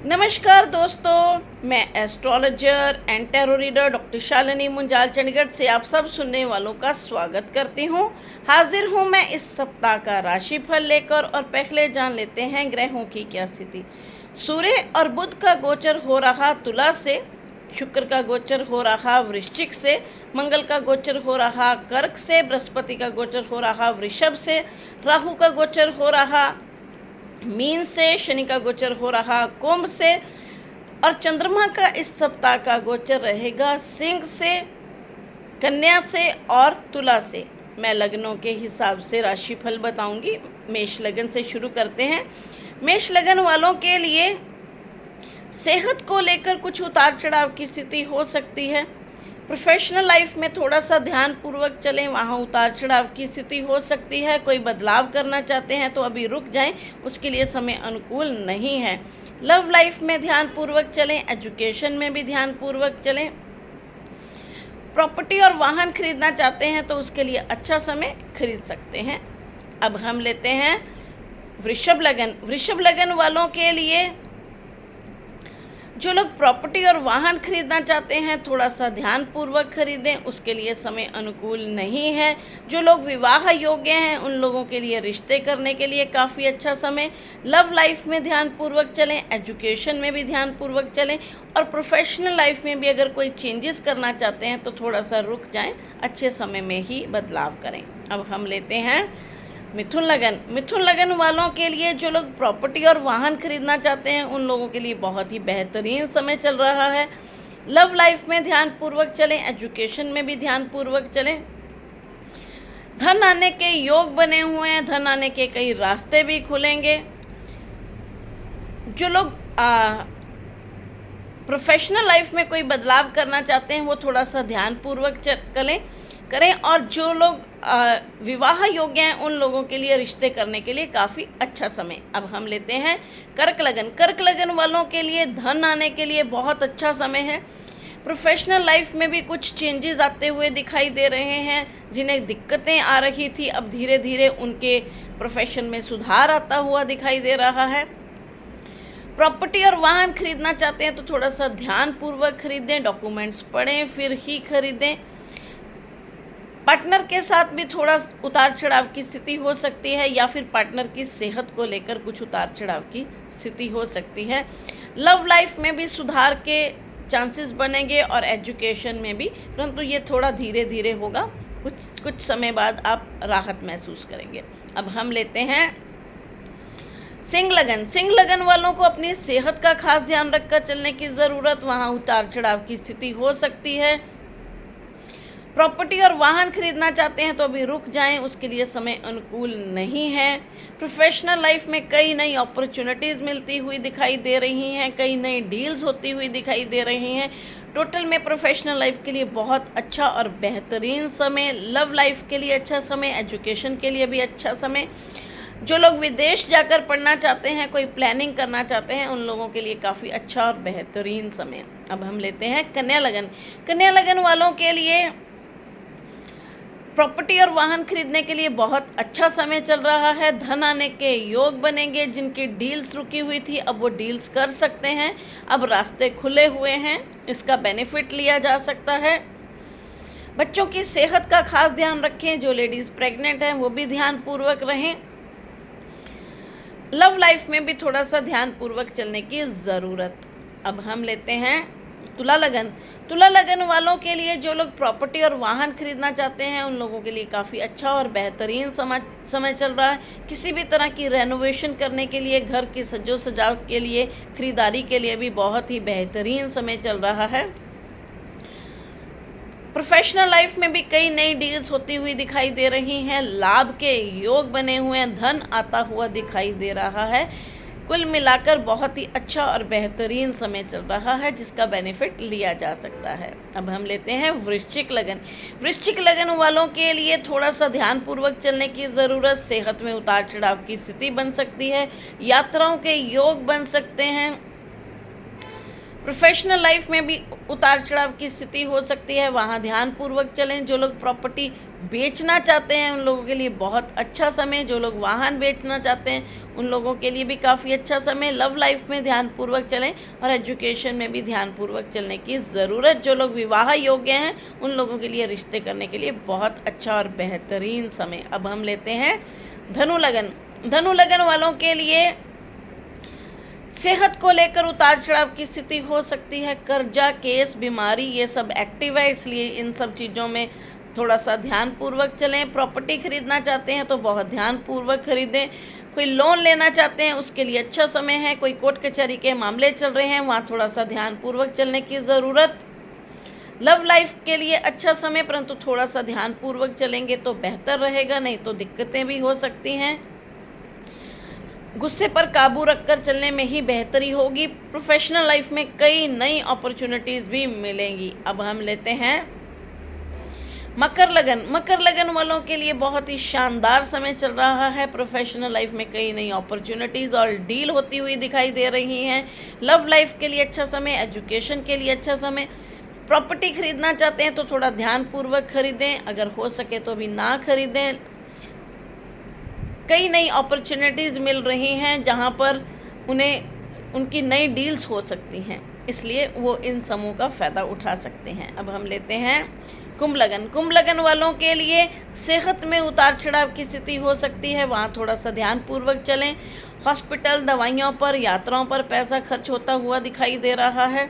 नमस्कार दोस्तों, मैं astrologer and tarot reader doctor Shalini Munjal Chandigarh से आप सब सुनने वालों का स्वागत करती हूँ। हाजिर हूँ मैं इस सप्ताह का राशिफल लेकर और पहले जान लेते हैं ग्रहों की क्या स्थिति। सूर्य और बुध का गोचर हो रहा तुला से, शुक्र का गोचर हो रहा वृश्चिक से, मंगल का गोचर हो रहा कर्क से, बृहस्पति का गोचर हो रहा वृषभ से, राहु का गोचर हो रहा मीन से, शनि का गोचर हो रहा कुंभ से और चंद्रमा का इस सप्ताह का गोचर रहेगा सिंह से, कन्या से और तुला से। मैं लग्नों के हिसाब से राशिफल बताऊंगी। मेष लगन से शुरू करते हैं। मेष लगन वालों के लिए सेहत को लेकर कुछ उतार चढ़ाव की स्थिति हो सकती है। प्रोफेशनल लाइफ में थोड़ा सा ध्यान पूर्वक चलें, वहाँ उतार चढ़ाव की स्थिति हो सकती है। कोई बदलाव करना चाहते हैं तो अभी रुक जाएं, उसके लिए समय अनुकूल नहीं है। लव लाइफ में ध्यान पूर्वक चलें, एजुकेशन में भी ध्यान पूर्वक चलें। प्रॉपर्टी और वाहन खरीदना चाहते हैं तो उसके लिए अच्छा समय खरीद सकते हैं। अब हम लेते हैं वृषभ लगन। वृषभ लगन वालों के लिए जो लोग प्रॉपर्टी और वाहन खरीदना चाहते हैं थोड़ा सा ध्यान पूर्वक खरीदें, उसके लिए समय अनुकूल नहीं है। जो लोग विवाह योग्य हैं उन लोगों के लिए रिश्ते करने के लिए काफ़ी अच्छा समय। लव लाइफ में ध्यान पूर्वक चलें, एजुकेशन में भी ध्यान पूर्वक चलें और प्रोफेशनल लाइफ में भी अगर कोई चेंजेस करना चाहते हैं तो थोड़ा सा रुक जाएं, अच्छे समय में ही बदलाव करें। अब हम लेते हैं मिथुन लगन। मिथुन लगन वालों के लिए जो लोग प्रॉपर्टी और वाहन खरीदना चाहते हैं उन लोगों के लिए बहुत ही बेहतरीन समय चल रहा है। लव लाइफ में ध्यान पूर्वक चलें, एजुकेशन में भी ध्यान पूर्वक चलें। धन आने के योग बने हुए हैं, धन आने के कई रास्ते भी खुलेंगे। जो लोग प्रोफेशनल लाइफ में कोई बदलाव करना चाहते हैं वो थोड़ा सा ध्यान पूर्वक करें और जो लोग विवाह योग्य हैं उन लोगों के लिए रिश्ते करने के लिए काफ़ी अच्छा समय। अब हम लेते हैं कर्क लगन। कर्क लगन वालों के लिए धन आने के लिए बहुत अच्छा समय है। प्रोफेशनल लाइफ में भी कुछ चेंजेस आते हुए दिखाई दे रहे हैं। जिन्हें दिक्कतें आ रही थी अब धीरे धीरे उनके प्रोफेशन में सुधार आता हुआ दिखाई दे रहा है। प्रॉपर्टी और वाहन खरीदना चाहते हैं तो थोड़ा सा ध्यान पूर्वक खरीदें, डॉक्यूमेंट्स पढ़ें फिर ही खरीदें। पार्टनर के साथ भी थोड़ा उतार चढ़ाव की स्थिति हो सकती है या फिर पार्टनर की सेहत को लेकर कुछ उतार चढ़ाव की स्थिति हो सकती है। लव लाइफ में भी सुधार के चांसेस बनेंगे और एजुकेशन में भी, परंतु ये थोड़ा धीरे धीरे होगा। कुछ समय बाद आप राहत महसूस करेंगे। अब हम लेते हैं सिंह लगन। सिंह लगन वालों को अपनी सेहत का खास ध्यान रखकर चलने की ज़रूरत, वहाँ उतार चढ़ाव की स्थिति हो सकती है। प्रॉपर्टी और वाहन खरीदना चाहते हैं तो अभी रुक जाएं, उसके लिए समय अनुकूल नहीं है। प्रोफेशनल लाइफ में कई नई अपॉर्चुनिटीज़ मिलती हुई दिखाई दे रही हैं, कई नई डील्स होती हुई दिखाई दे रही हैं। टोटल में प्रोफेशनल लाइफ के लिए बहुत अच्छा और बेहतरीन समय। लव लाइफ के लिए अच्छा समय, एजुकेशन के लिए भी अच्छा समय। जो लोग विदेश जाकर पढ़ना चाहते हैं, कोई प्लानिंग करना चाहते हैं, उन लोगों के लिए काफ़ी अच्छा और बेहतरीन समय। अब हम लेते हैं कन्या लगन। कन्या लगन वालों के लिए प्रॉपर्टी और वाहन खरीदने के लिए बहुत अच्छा समय चल रहा है। धन आने के योग बनेंगे। जिनकी डील्स रुकी हुई थी अब वो डील्स कर सकते हैं, अब रास्ते खुले हुए हैं, इसका बेनिफिट लिया जा सकता है। बच्चों की सेहत का खास ध्यान रखें। जो लेडीज़ प्रेग्नेंट हैं वो भी ध्यान पूर्वक रहें। लव लाइफ में भी थोड़ा सा ध्यान पूर्वक चलने की ज़रूरत। अब हम लेते हैं तुला लगन। तुला लगन वालों के लिए जो लोग प्रॉपर्टी और वाहन खरीदना चाहते हैं उन लोगों के लिए काफ़ी अच्छा और बेहतरीन समय चल रहा है। किसी भी तरह की रेनोवेशन करने के लिए, घर की सजो सजावट के लिए, खरीदारी के लिए भी बहुत ही बेहतरीन समय चल रहा है। प्रोफेशनल लाइफ में भी कई नई डील्स होती हुई दिखाई दे रही हैं। लाभ के योग बने हुए हैं, धन आता हुआ दिखाई दे रहा है। कुल मिलाकर बहुत ही अच्छा और बेहतरीन समय चल रहा है जिसका बेनिफिट लिया जा सकता है। अब हम लेते हैं वृश्चिक लगन। वृश्चिक लगन वालों के लिए थोड़ा सा ध्यानपूर्वक चलने की ज़रूरत। सेहत में उतार चढ़ाव की स्थिति बन सकती है, यात्राओं के योग बन सकते हैं। प्रोफेशनल लाइफ में भी उतार चढ़ाव की स्थिति हो सकती है, वहाँ ध्यानपूर्वक चलें। जो लोग प्रॉपर्टी बेचना चाहते हैं उन लोगों के लिए बहुत अच्छा समय, जो लोग वाहन बेचना चाहते हैं उन लोगों के लिए भी काफ़ी अच्छा समय। लव लाइफ में ध्यानपूर्वक चलें और एजुकेशन में भी ध्यानपूर्वक चलने की ज़रूरत। जो लोग विवाह योग्य हैं उन लोगों के लिए रिश्ते करने के लिए बहुत अच्छा और बेहतरीन समय। अब हम लेते हैं धनु लगन। धनु लगन वालों के लिए सेहत को लेकर उतार चढ़ाव की स्थिति हो सकती है। कर्जा, केस, बीमारी ये सब एक्टिव है, इसलिए इन सब चीज़ों में थोड़ा सा ध्यानपूर्वक चलें। प्रॉपर्टी खरीदना चाहते हैं तो बहुत ध्यानपूर्वक खरीदें। कोई लोन लेना चाहते हैं उसके लिए अच्छा समय है। कोई कोर्ट कचहरी के मामले चल रहे हैं वहाँ थोड़ा सा ध्यानपूर्वक चलने की ज़रूरत। लव लाइफ के लिए अच्छा समय, परंतु थोड़ा सा ध्यानपूर्वक चलेंगे तो बेहतर रहेगा, नहीं तो दिक्कतें भी हो सकती हैं। गुस्से पर काबू रखकर चलने में ही बेहतरी होगी। प्रोफेशनल लाइफ में कई नई अपॉर्चुनिटीज़ भी मिलेंगी। अब हम लेते हैं मकर लगन। मकर लगन वालों के लिए बहुत ही शानदार समय चल रहा है। प्रोफेशनल लाइफ में कई नई अपॉर्चुनिटीज़ और डील होती हुई दिखाई दे रही हैं। लव लाइफ के लिए अच्छा समय, एजुकेशन के लिए अच्छा समय। प्रॉपर्टी खरीदना चाहते हैं तो थोड़ा ध्यानपूर्वक खरीदें, अगर हो सके तो भी ना खरीदें। कई नई अपॉर्चुनिटीज़ मिल रही हैं जहां पर उन्हें उनकी नई डील्स हो सकती हैं, इसलिए वो इन समूह का फ़ायदा उठा सकते हैं। अब हम लेते हैं कुंभ लगन। कुंभ लगन वालों के लिए सेहत में उतार चढ़ाव की स्थिति हो सकती है, वहाँ थोड़ा सा ध्यानपूर्वक चलें। हॉस्पिटल, दवाइयों पर, यात्राओं पर पैसा खर्च होता हुआ दिखाई दे रहा है।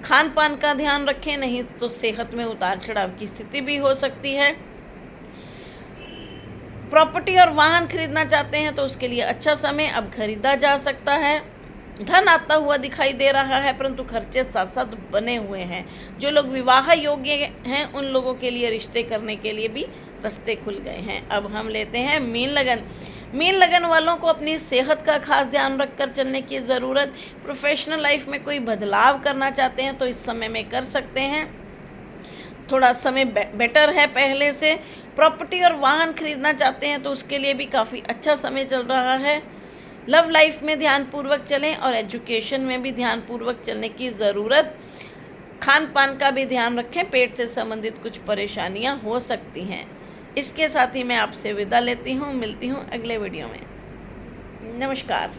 खान पान का ध्यान रखें, नहीं तो सेहत में उतार चढ़ाव की स्थिति भी हो सकती है। प्रॉपर्टी और वाहन खरीदना चाहते हैं तो उसके लिए अच्छा समय, अब खरीदा जा सकता है। धन आता हुआ दिखाई दे रहा है, परंतु खर्चे साथ साथ बने हुए हैं। जो लोग विवाह योग्य हैं उन लोगों के लिए रिश्ते करने के लिए भी रास्ते खुल गए हैं। अब हम लेते हैं मीन लगन। मीन लगन वालों को अपनी सेहत का खास ध्यान रखकर चलने की ज़रूरत। प्रोफेशनल लाइफ में कोई बदलाव करना चाहते हैं तो इस समय में कर सकते हैं, थोड़ा समय बेटर है पहले से। प्रॉपर्टी और वाहन खरीदना चाहते हैं तो उसके लिए भी काफ़ी अच्छा समय चल रहा है। लव लाइफ में ध्यानपूर्वक चलें और एजुकेशन में भी ध्यानपूर्वक चलने की ज़रूरत। खान पान का भी ध्यान रखें, पेट से संबंधित कुछ परेशानियां हो सकती हैं। इसके साथ ही मैं आपसे विदा लेती हूँ, मिलती हूँ अगले वीडियो में। नमस्कार।